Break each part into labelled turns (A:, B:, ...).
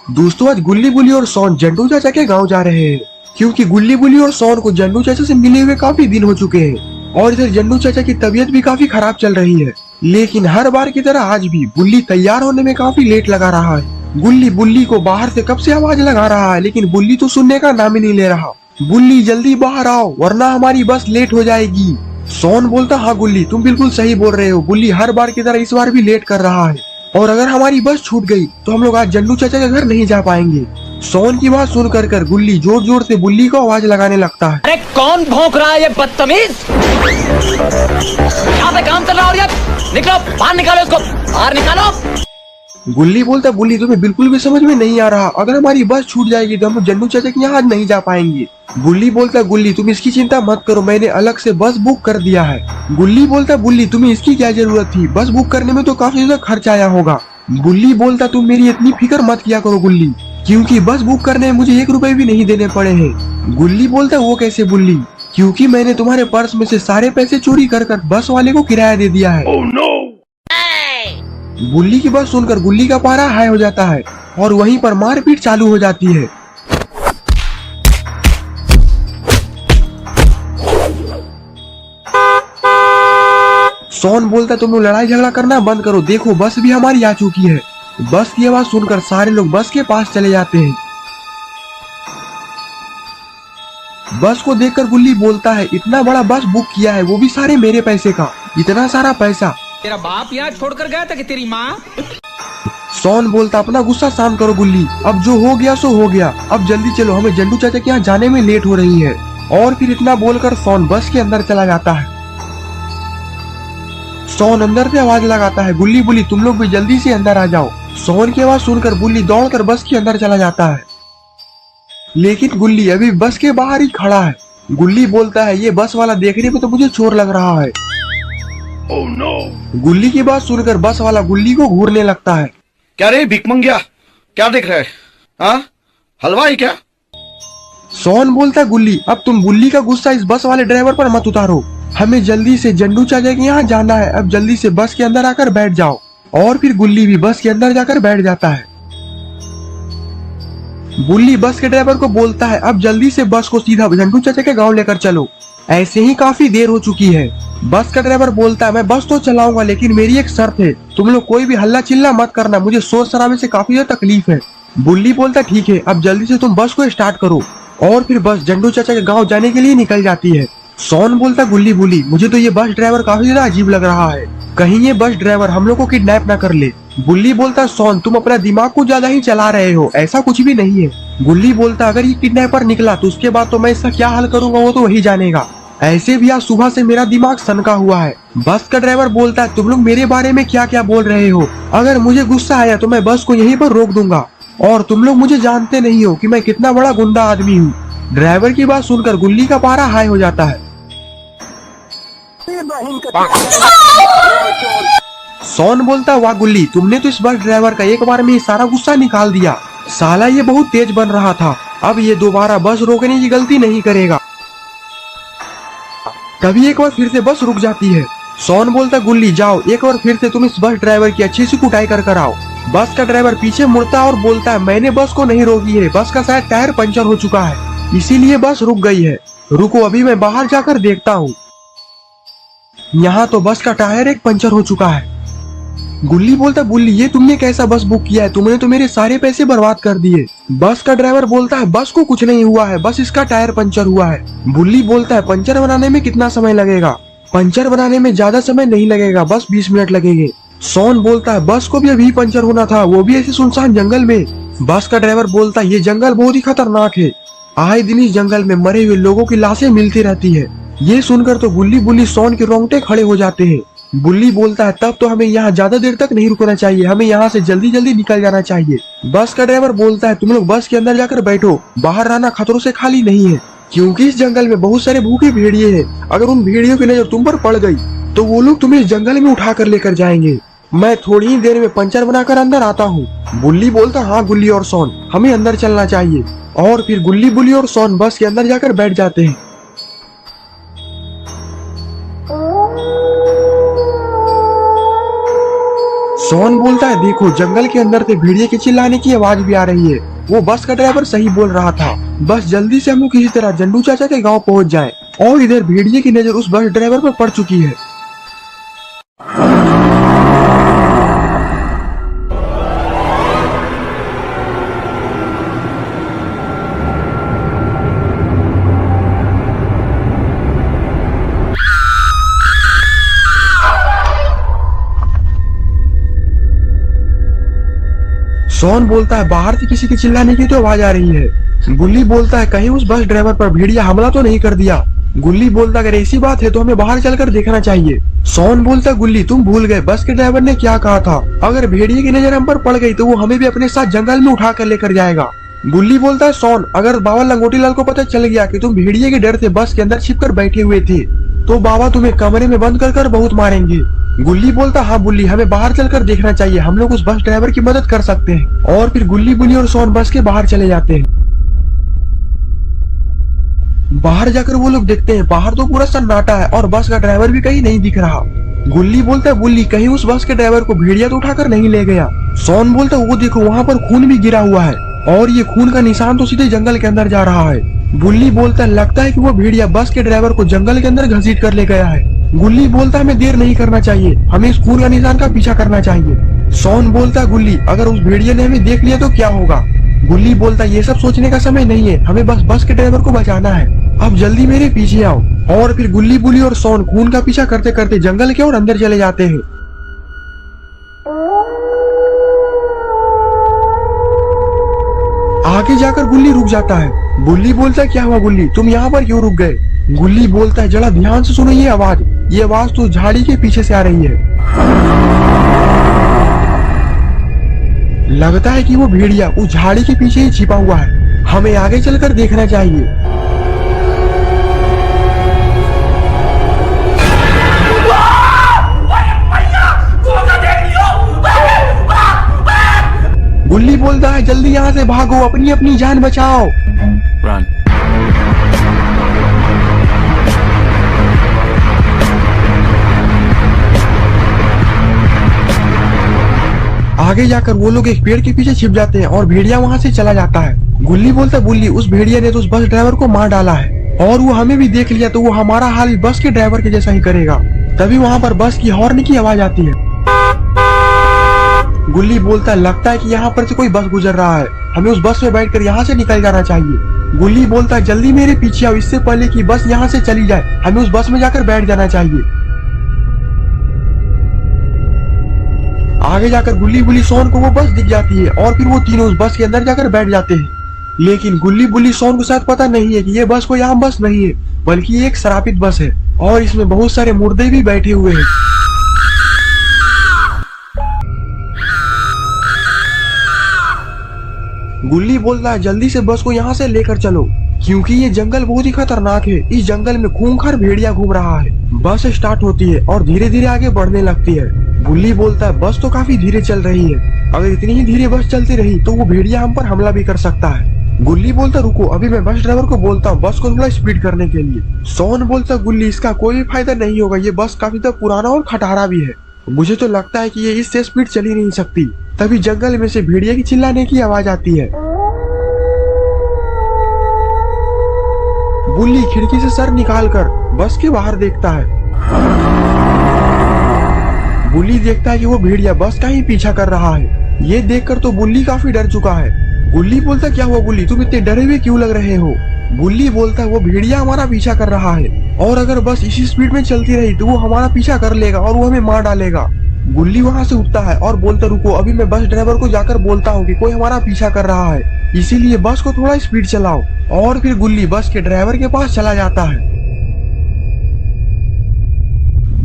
A: दोस्तों आज गुल्ली बुल्ली और सोन जंडू चाचा के गांव जा रहे हैं, क्योंकि गुल्ली बुल्ली और सोन को जंडू चाचा से मिले हुए काफी दिन हो चुके हैं और इधर जंडू चाचा की तबीयत भी काफी खराब चल रही है। लेकिन हर बार की तरह आज भी बुल्ली तैयार होने में काफी लेट लगा रहा है। गुल्ली बुल्ली को बाहर से कब से आवाज लगा रहा है, लेकिन बुल्ली तो सुनने का नाम ही नहीं ले रहा। बुल्ली जल्दी बाहर आओ वरना हमारी बस लेट हो जाएगी। सोन बोलता हाँ गुल्ली तुम बिल्कुल सही बोल रहे हो। बुल्ली हर बार की तरह इस बार भी लेट कर रहा है और अगर हमारी बस छूट गई तो हम लोग आज जंडू चाचा के घर नहीं जा पाएंगे। सोन की बात सुनकर कर गुल्ली जोर जोर से बुल्ली को आवाज लगाने लगता है।
B: अरे कौन भौंक रहा है ये बदतमीज? यहाँ पे काम चल रहा है, निकलो बाहर, निकालो इसको बाहर निकालो।
A: गुल्ली बोलता बुल्ली तुम्हें बिल्कुल भी समझ में नहीं आ रहा, अगर हमारी बस छूट जाएगी तो हम लोग जंडू चाचा के यहाँ आज नहीं जा पाएंगे। बुल्ली बोलता गुल्ली तुम इसकी चिंता मत करो, मैंने अलग से बस बुक कर दिया है। गुल्ली बोलता बुल्ली तुम्हें इसकी क्या जरूरत थी, बस बुक करने में तो काफी ज्यादा खर्च आया होगा। बुल्ली बोलता तुम मेरी इतनी फिक्र मत किया करो गुल्ली, क्योंकि बस बुक करने में मुझे 1 रुपए भी नहीं देने पड़े हैं। गुल्ली बोलता वो कैसे बुल्ली, क्योंकि मैंने तुम्हारे पर्स में से सारे पैसे चोरी कर कर बस वाले को किराया दे दिया है।
C: Oh no!
A: बुल्ली की बात सुनकर गुल्ली का पारा हाई हो जाता है और वहीं पर मारपीट चालू हो जाती है। सोन बोलता तुम लोग लड़ाई झगड़ा करना बंद करो, देखो बस भी हमारी आ चुकी है। बस की आवाज सुनकर सारे लोग बस के पास चले जाते हैं। बस को देखकर गुल्ली बोलता है इतना बड़ा बस बुक किया है, वो भी सारे मेरे पैसे का, इतना सारा पैसा।
D: तेरा बाप यहाँ छोड़कर गया था कि तेरी माँ?
A: सोन बोलता अपना गुस्सा शांत करो गुल्ली, अब जो हो गया सो हो गया, अब जल्दी चलो हमें जंडू चाचा के यहाँ जाने में लेट हो रही है। और फिर इतना बोलकर सोन बस के अंदर चला जाता है। सोन अंदर से आवाज लगाता है गुल्ली बुल्ली तुम लोग भी जल्दी से अंदर आ जाओ। सोन की आवाज सुनकर बुल्ली दौड़कर बस के अंदर चला जाता है, लेकिन गुल्ली अभी बस के बाहर ही खड़ा है। गुल्ली बोलता है ये बस वाला देखने में तो मुझे चोर लग रहा है।
C: Oh no!
A: गुल्ली की बात सुनकर बस वाला गुल्ली को घूरने लगता है।
C: क्या रे भिकमंगिया, क्या देख रहा है? हाँ, हलवाई क्या?
A: सोन बोलता गुल्ली अब तुम बुल्ली का गुस्सा इस बस वाले ड्राइवर पर मत उतारो, हमें जल्दी से जंडू चाचा के यहाँ जाना है, अब जल्दी से बस के अंदर आकर बैठ जाओ। और फिर गुल्ली भी बस के अंदर जाकर बैठ जाता है। बुल्ली बस के ड्राइवर को बोलता है अब जल्दी से बस को सीधा जंडू चाचा के गांव लेकर चलो, ऐसे ही काफी देर हो चुकी है। बस का ड्राइवर बोलता है मैं बस तो चलाऊंगा लेकिन मेरी एक शर्त है, तुम लोग कोई भी हल्ला चिल्ला मत करना, मुझे शोर शराबे से काफी ज्यादा तकलीफ है। बुल्ली बोलता ठीक है, अब जल्दी से तुम बस को स्टार्ट करो। और फिर बस जंडू चाचा के गाँव जाने के लिए निकल जाती है। सोन बोलता गुल्ली बुल्ली मुझे तो ये बस ड्राइवर काफी ज्यादा अजीब लग रहा है, कहीं ये बस ड्राइवर हम लोग को किडनैप न कर ले। बुल्ली बोलता सोन तुम अपना दिमाग को ज्यादा ही चला रहे हो, ऐसा कुछ भी नहीं है। गुल्ली बोलता अगर ये किडनैपर निकला तो उसके बाद तो मैं इसका क्या हल करूंगा वो तो वही जानेगा, ऐसे भी आज सुबह से मेरा दिमाग सनका हुआ है। बस का ड्राइवर बोलता है तुम लोग मेरे बारे में क्या क्या बोल रहे हो, अगर मुझे गुस्सा आया तो मैं बस को यहीं पर रोक दूंगा, और तुम लोग मुझे जानते नहीं हो कि मैं कितना बड़ा गुंडा आदमी हूँ। ड्राइवर की बात सुनकर गुल्ली का पारा हाई हो जाता है। सोन बोलता वाह गुल्ली तुमने तो इस बस ड्राइवर का एक बार में सारा गुस्सा निकाल दिया, साला ये बहुत तेज बन रहा था, अब ये दोबारा बस रोकने की गलती नहीं करेगा। तभी एक बार फिर से बस रुक जाती है। सोन बोलता गुल्ली जाओ एक बार फिर से तुम इस बस ड्राइवर की अच्छी सी कुटाई कर आओ। बस का ड्राइवर पीछे मुड़ता है और बोलता है मैंने बस को नहीं रोकी है, बस का शायद टायर पंचर हो चुका है इसीलिए बस रुक गई है, रुको अभी मैं बाहर जाकर देखता हूँ। यहाँ तो बस का टायर एक पंचर हो चुका है। गुल्ली बोलता बुल्ली ये तुमने कैसा बस बुक किया है, तुमने तो मेरे सारे पैसे बर्बाद कर दिए। बस का ड्राइवर बोलता है बस को कुछ नहीं हुआ है, बस इसका टायर पंचर हुआ है। बुल्ली बोलता है पंचर बनाने में कितना समय लगेगा? पंचर बनाने में ज्यादा समय नहीं लगेगा, बस 20 मिनट लगेंगे। सोन बोलता है बस को भी अभी पंचर होना था, वो भी ऐसे सुनसान जंगल में। बस का ड्राइवर बोलता है ये जंगल बहुत ही खतरनाक है, आए दिन इस जंगल में मरे हुए लोगों की लाशें मिलती रहती है। ये सुनकर तो गुल्ली बुल्ली सोन के रोंगटे खड़े हो जाते हैं। बुल्ली बोलता है तब तो हमें यहाँ ज्यादा देर तक नहीं रुकना चाहिए, हमें यहाँ से जल्दी जल्दी निकल जाना चाहिए। बस का ड्राइवर बोलता है तुम लोग बस के अंदर जाकर बैठो, बाहर रहना खतरों से खाली नहीं है, क्योंकि इस जंगल में बहुत सारे भूखे भेड़िए हैं, अगर उन भेड़ियों की नजर तुम पर पड़ गई तो वो लोग तुम्हें इस जंगल में उठा कर लेकर जाएंगे। मैं थोड़ी ही देर में पंचर बनाकर अंदर आता हूँ। बुल्ली बोलता हाँ गुल्ली और सोन हमें अंदर चलना चाहिए। और फिर गुल्ली बुल्ली और सोन बस के अंदर जाकर बैठ जाते हैं। सोन बोलता है देखो जंगल के अंदर से भेड़िए के चिल्लाने की आवाज भी आ रही है। वो बस का ड्राइवर सही बोल रहा था। बस जल्दी से हम लोग किसी तरह जंडू चाचा के गांव पहुंच जाएं। और इधर भेड़िए की नजर उस बस ड्राइवर पर पड़ चुकी है। सोन बोलता है बाहर से किसी के चिल्लाने की तो आवाज आ रही है। गुल्ली बोलता है कहीं उस बस ड्राइवर पर भेड़िया हमला तो नहीं कर दिया। गुल्ली बोलता अगर ऐसी बात है तो हमें बाहर चलकर देखना चाहिए। सोन बोलता गुल्ली तुम भूल गए बस के ड्राइवर ने क्या कहा था, अगर भेड़िए की नजर हम पर पड़ गई तो वो हमें भी अपने साथ जंगल में उठा कर लेकर जाएगा। गुल्ली बोलता है सोन अगर बाबा लंगोटी लाल को पता चल गया कि तुम भेड़िए के डर से बस के अंदर छिपकर बैठे हुए थे तो बाबा तुम्हें कमरे में बंद कर बहुत मारेंगे। गुल्ली बोलता हाँ बुल्ली हमें बाहर चलकर देखना चाहिए, हम लोग उस बस ड्राइवर की मदद कर सकते हैं। और फिर गुल्ली बुल्ली और सोन बस के बाहर चले जाते हैं। बाहर जाकर वो लोग देखते हैं बाहर तो पूरा सन्नाटा है और बस का ड्राइवर भी कहीं नहीं दिख रहा। गुल्ली बोलता है बुल्ली कहीं उस बस के ड्राइवर को भेड़िया तो उठाकर नहीं ले गया। सोन बोलता है वो देखो वहाँ पर खून भी गिरा हुआ है और ये खून का निशान तो सीधे जंगल के अंदर जा रहा है। बुल्ली बोलता है लगता है कि वो भेड़िया बस के ड्राइवर को जंगल के अंदर घसीट कर ले गया है। गुल्ली बोलता है हमें देर नहीं करना चाहिए, हमें इस खून का निशान का पीछा करना चाहिए। सोन बोलता है गुल्ली अगर उस भेड़िया ने हमें देख लिया तो क्या होगा। गुल्ली बोलता है ये सब सोचने का समय नहीं है, हमें बस के ड्राइवर को बचाना है, अब जल्दी मेरे पीछे आओ। और फिर गुल्ली बुल्ली और सोन खून का पीछा करते करते जंगल के और अंदर चले जाते हैं। आगे जाकर गुल्ली रुक जाता है। गुल्ली बोलता है क्या हुआ गुल्ली तुम यहाँ पर क्यों रुक गए। गुल्ली बोलता है जरा ध्यान से सुनो ये आवाज तो झाड़ी के पीछे से आ रही है। लगता है कि वो भेड़िया उस झाड़ी के पीछे ही छिपा हुआ है, हमें आगे चलकर देखना चाहिए। गुल्ली बोलता है जल्दी यहाँ से भागो, अपनी अपनी जान बचाओ।
B: Run.
A: आगे जाकर वो लोग एक पेड़ के पीछे छिप जाते हैं और भेड़िया वहाँ से चला जाता है। गुल्ली बोलता है बुल्ली उस भेड़िया ने तो उस बस ड्राइवर को मार डाला है और वो हमें भी देख लिया तो वो हमारा हाल बस के ड्राइवर के जैसा ही करेगा। तभी वहाँ पर बस की हॉर्न की आवाज आती है। गुल्ली बोलता है लगता है कि यहाँ पर से कोई बस गुजर रहा है, हमें उस बस में बैठकर यहाँ से निकल जाना चाहिए। गुल्ली बोलता है जल्दी मेरे पीछे आओ, इससे पहले कि बस यहाँ से चली जाए, हमें उस बस में जाकर बैठ जाना चाहिए। आगे जाकर गुल्ली बुल्ली सोन को वो बस दिख जाती है और फिर वो तीनों उस बस के अंदर जाकर बैठ जाते हैं। लेकिन गुल्ली बुल्ली सोन को शायद पता नहीं है कि ये बस कोई आम बस नहीं है बल्कि ये एक श्रापित बस है और इसमें बहुत सारे मुर्दे भी बैठे हुए हैं। गुल्ली बोलता है जल्दी से बस को यहाँ से लेकर चलो क्योंकि ये जंगल बहुत ही खतरनाक है, इस जंगल में खूंखार भेड़िया घूम रहा है। बस स्टार्ट होती है और धीरे धीरे आगे बढ़ने लगती है। गुल्ली बोलता है बस तो काफी धीरे चल रही है, अगर इतनी ही धीरे बस चलती रही तो वो भेड़िया हम पर हमला भी कर सकता है। गुल्ली बोलता रुको, अभी मैं बस ड्राइवर को बोलता हूँ बस को थोड़ा स्पीड करने के लिए। सोन बोलता गुल्ली इसका कोई फायदा नहीं होगा, ये बस काफी तो पुराना और खटारा भी है, मुझे तो लगता है कि ये इससे स्पीड चल ही नहीं सकती। तभी जंगल में से भेड़िया की चिल्लाने की आवाज आती है। गुल्ली खिड़की से सर निकालकर बस के बाहर देखता है। गुल्ली देखता है कि वो भेड़िया बस का ही पीछा कर रहा है। ये देखकर तो गुल्ली काफी डर चुका है। गुल्ली बोलता क्या हुआ गुल्ली तुम इतने डरे हुए क्यों लग रहे हो। गुल्ली बोलता है वो भेड़िया हमारा पीछा कर रहा है और अगर बस इसी स्पीड में चलती रही तो वो हमारा पीछा कर लेगा और वो हमें मार डालेगा। गुल्ली वहाँ से उठता है और बोलता रुको, अभी मैं बस ड्राइवर को जाकर बोलता हूँ कि कोई हमारा पीछा कर रहा है, इसीलिए बस को थोड़ा स्पीड चलाओ। और फिर गुल्ली बस के ड्राइवर के पास चला जाता है।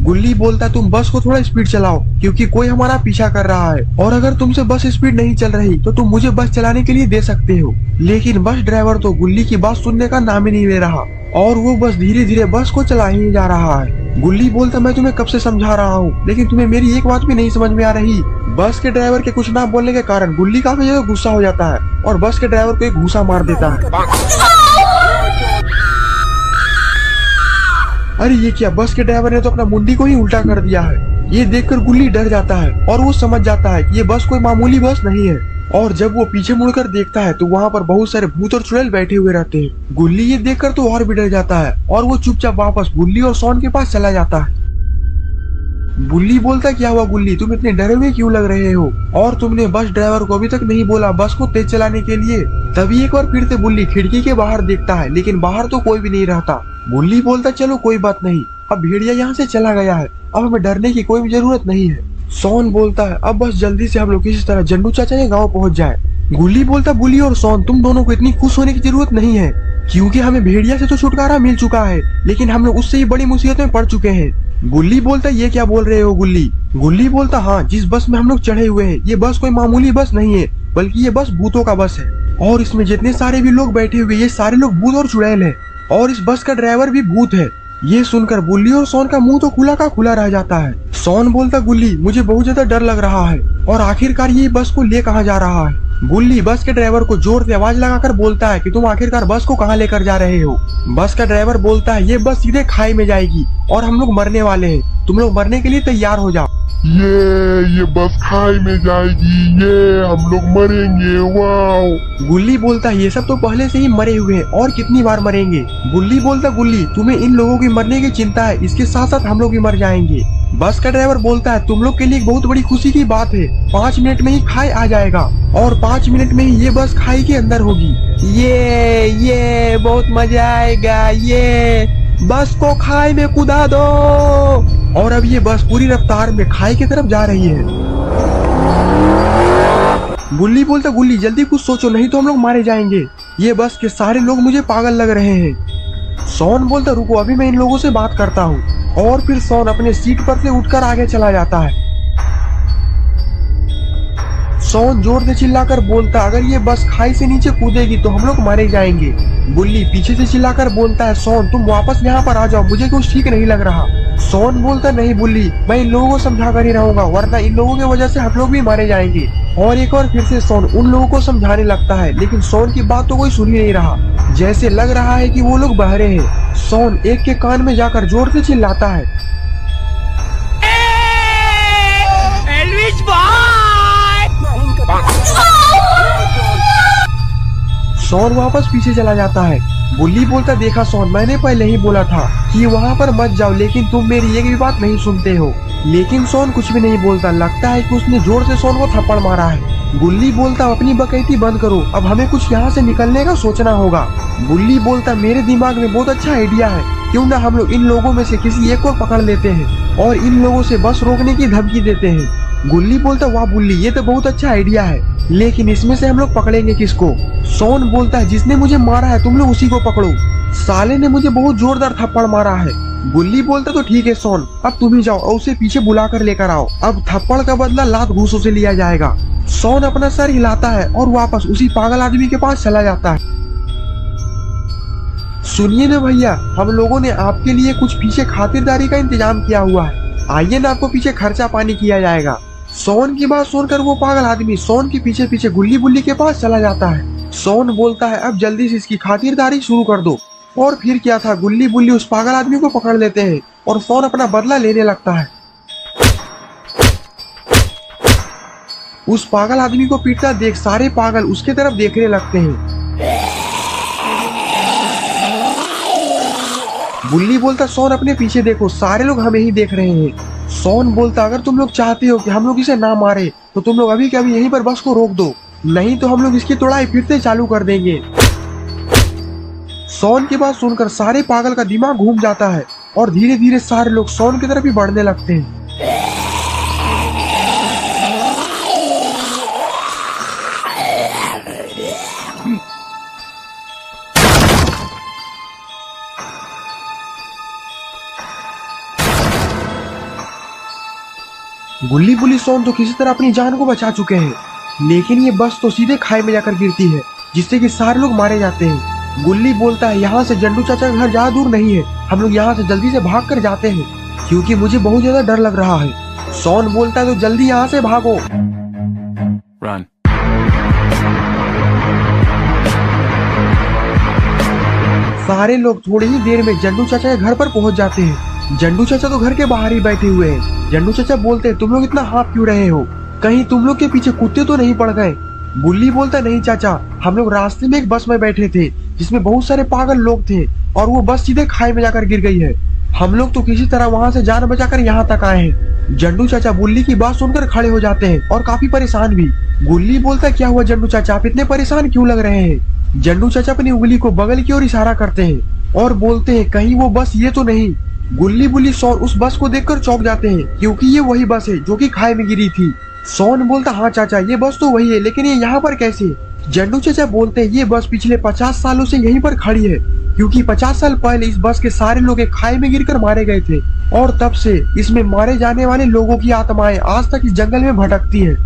A: गुल्ली बोलता तुम बस को थोड़ा स्पीड चलाओ क्योंकि कोई हमारा पीछा कर रहा है और अगर तुमसे बस स्पीड नहीं चल रही तो तुम मुझे बस चलाने के लिए दे सकते हो। लेकिन बस ड्राइवर तो गुल्ली की बात सुनने का नाम ही नहीं ले रहा और वो बस धीरे धीरे बस को चला ही जा रहा है। गुल्ली बोलता मैं तुम्हें कब से समझा रहा हूँ लेकिन तुम्हें मेरी एक बात भी नहीं समझ में आ रही। बस के ड्राइवर के कुछ ना बोलने के कारण गुल्ली काफी ज्यादा गुस्सा हो जाता है और बस के ड्राइवर को एक घूसा मार देता है। अरे ये क्या, बस के ड्राइवर ने तो अपना मुंडी को ही उल्टा कर दिया है। ये देखकर गुल्ली डर जाता है और वो समझ जाता है कि ये बस कोई मामूली बस नहीं है। और जब वो पीछे मुड़कर देखता है तो वहाँ पर बहुत सारे भूत और चुड़ैल बैठे हुए रहते हैं। गुल्ली ये देखकर तो और भी डर जाता है और वो चुपचाप वापस गुल्ली और सोन के पास चला जाता है। गुल्ली बोलता, क्या हुआ गुल्ली, तुम इतने डरे हुए क्यों लग रहे हो? और तुमने बस ड्राइवर को अभी तक नहीं बोला बस को तेज चलाने के लिए। तभी एक बार फिर से गुल्ली खिड़की के बाहर देखता है, लेकिन बाहर तो कोई भी नहीं रहता। गुल्ली बोलता, चलो कोई बात नहीं, अब भेड़िया यहाँ से चला गया है, अब हमें डरने की कोई भी जरूरत नहीं है। सोन बोलता है, अब बस जल्दी से हम लोग किसी तरह जंडू चाचा के गाँव पहुँच जाए। गुल्ली बोलता, गुल्ली और सोन तुम दोनों को इतनी खुश होने की जरूरत नहीं है, क्योंकि हमें भेड़िया से तो छुटकारा मिल चुका है, लेकिन हम लोग उससे ही बड़ी मुसीबत में पड़ चुके हैं। गुल्ली बोलता, ये क्या बोल रहे हो गुल्ली? गुल्ली बोलता, हाँ, जिस बस में हम लोग चढ़े हुए हैं ये बस कोई मामूली बस नहीं है, बल्कि ये बस भूतों का बस है। और इसमें जितने सारे भी लोग बैठे हुए ये सारे लोग भूत और चुड़ैल है, और इस बस का ड्राइवर भी भूत है। ये सुनकर गुल्ली और सोन का मुंह तो खुला का खुला रह जाता है। सोन बोलता, गुल्ली मुझे बहुत ज्यादा डर लग रहा है, और आखिरकार ये बस को ले कहाँ जा रहा है? गुल्ली बस के ड्राइवर को जोर से आवाज लगाकर बोलता है कि तुम आखिरकार बस को कहाँ लेकर जा रहे हो? बस का ड्राइवर बोलता है, ये बस सीधे खाई में जाएगी और हम लोग मरने वाले हैं, तुम लोग मरने के लिए तैयार हो जाओ।
E: ये बस खाई में जाएगी, ये हम लोग मरेंगे, वाओ।
A: गुल्ली बोलता है, ये सब तो पहले से ही मरे हुए हैं और कितनी बार मरेंगे। गुल्ली बोलता, गुल्ली तुम्हें इन लोगों की मरने की चिंता है, इसके साथ साथ हम लोग भी मर जाएंगे। बस का ड्राइवर बोलता है, तुम लोग के लिए एक बहुत बड़ी खुशी की बात है, 5 मिनट में ही खाई आ जाएगा और 5 मिनट में ही ये बस खाई के अंदर होगी। ये बहुत मजा आएगा, ये बस को खाई में कूदा दो। और अब ये बस पूरी रफ्तार में खाई की तरफ जा रही है। गुल्ली बोलता, गुल्ली जल्दी कुछ सोचो, नहीं तो हम लोग मारे जाएंगे, ये बस के सारे लोग मुझे पागल लग रहे हैं। सोन बोलता, रुको अभी मैं इन लोगों से बात करता हूँ। और फिर सोन अपने सीट पर से उठकर आगे चला जाता है। सोन जोर से चिल्लाकर बोलता, अगर ये बस खाई से नीचे कूदेगी तो हम लोग मारे जाएंगे। गुल्ली पीछे से चिल्लाकर बोलता है, सोन तुम वापस यहाँ पर आ जाओ, मुझे कुछ ठीक नहीं लग रहा। सोन बोलता, नहीं गुल्ली, मैं इन लोगों को समझा कर ही रहूंगा, वरना इन लोगों की वजह से हम लोग भी मारे जाएंगे। और एक और फिर से सोन उन लोगों को समझाने लगता है, लेकिन सोन की बात तो कोई सुन ही नहीं रहा, जैसे लग रहा है कि वो लोग बहरे हैं। सोन एक के कान में जाकर जोर से चिल्लाता है, एल्विस भाई। सोन वापस पीछे चला जाता है। गुल्ली बोलता, देखा सोन, मैंने पहले ही बोला था कि वहाँ पर मत जाओ, लेकिन तुम मेरी एक भी बात नहीं सुनते हो। लेकिन सोन कुछ भी नहीं बोलता, लगता है कि उसने जोर से सोन को थप्पड़ मारा है। गुल्ली बोलता, अपनी बकैती बंद करो, अब हमें कुछ यहाँ से निकलने का सोचना होगा। गुल्ली बोलता, मेरे दिमाग में बहुत अच्छा आइडिया है, क्यों ना हम लोग इन लोगों में से किसी एक को पकड़ लेते हैं और इन लोगों से बस रोकने की धमकी देते हैं। गुल्ली बोलता, वाह गुल्ली, ये तो बहुत अच्छा आइडिया है, लेकिन इसमें से हम लोग पकड़ेंगे किसको? सोन बोलता है, जिसने मुझे मारा है तुम लोग उसी को पकड़ो, साले ने मुझे बहुत जोरदार थप्पड़ मारा है। गुल्ली बोलता, तो ठीक है सोन, अब तुम ही जाओ और उसे पीछे बुला कर लेकर आओ, अब थप्पड़ का बदला लात घूसों से लिया जाएगा। सोन अपना सर हिलाता है और वापस उसी पागल आदमी के पास चला जाता है। सुनिए ना भैया, हम लोगों ने आपके लिए कुछ पीछे खातिरदारी का इंतजाम किया हुआ है, आइए ना, आपको पीछे खर्चा पानी किया जाएगा। सोन की बात सुनकर वो पागल आदमी सोन के पीछे पीछे गुल्ली बुल्ली के पास चला जाता है। सोन बोलता है, अब जल्दी से इसकी खातिरदारी शुरू कर दो। और फिर क्या था, गुल्ली बुल्ली उस पागल आदमी को पकड़ लेते हैं और सोन अपना बदला लेने लगता है। उस पागल आदमी को पीटता देख सारे पागल उसके तरफ देखने लगते हैं। गुल्ली बोलता, सोन अपने पीछे देखो, सारे लोग हमें ही देख रहे हैं। सोन बोलता, अगर तुम लोग चाहते हो कि हम लोग इसे ना मारे तो तुम लोग अभी के अभी यहीं पर बस को रोक दो, नहीं तो हम लोग इसकी तोड़ाई फिर से चालू कर देंगे। सोन की बात सुनकर सारे पागल का दिमाग घूम जाता है और धीरे धीरे सारे लोग सोन की तरफ ही बढ़ने लगते हैं। गुल्ली बुल्ली सोन तो किसी तरह अपनी जान को बचा चुके हैं, लेकिन ये बस तो सीधे खाई में जाकर गिरती है, जिससे कि सारे लोग मारे जाते हैं। गुल्ली बोलता है, यहाँ से जंडू चाचा का घर ज्यादा दूर नहीं है, हम लोग यहाँ से जल्दी से भाग कर जाते हैं, क्योंकि मुझे बहुत ज्यादा डर लग रहा है। सोन बोलता है, तो जल्दी यहाँ से भागो।
F: Run.
A: सारे लोग थोड़ी ही देर में जंडू चाचा के घर पर पहुंच जाते हैं। जंडू चाचा तो घर के बाहर ही बैठे हुए हैं। जंडू चाचा बोलते हैं, तुम लोग इतना हाँफ क्यों रहे हो, कहीं तुम लोग के पीछे कुत्ते तो नहीं पड़ गए। गुल्ली बोलता, नहीं चाचा, हम लोग रास्ते में एक बस में बैठे थे जिसमें बहुत सारे पागल लोग थे और वो बस सीधे खाई में जाकर गिर गई है। हम लोग तो किसी तरह वहाँ से जान बचाकर यहाँ तक आए हैं। जंडू चाचा गुल्ली की बात सुनकर खड़े हो जाते हैं और काफी परेशान भी। गुल्ली बोलता, क्या हुआ जंडू चाचा, आप इतने परेशान क्यों लग रहे हैं। जंडू चाचा अपनी उंगली को बगल की ओर इशारा करते हैं और बोलते हैं, कहीं वो बस ये तो नहीं। गुल्ली बुल्ली सोन उस बस को देखकर चौंक जाते हैं क्योंकि ये वही बस है जो कि खाई में गिरी थी। सोन बोलता, हाँ चाचा ये बस तो वही है, लेकिन ये यहाँ पर कैसे। जंडू चाचा बोलते हैं, ये बस पिछले 50 सालों से यहीं पर खड़ी है क्योंकि 50 साल पहले इस बस के सारे लोग एक खाई में गिरकर मारे गए थे और तब से इसमें मारे जाने वाले लोगों की आत्माएं आज तक इस जंगल में भटकती हैं।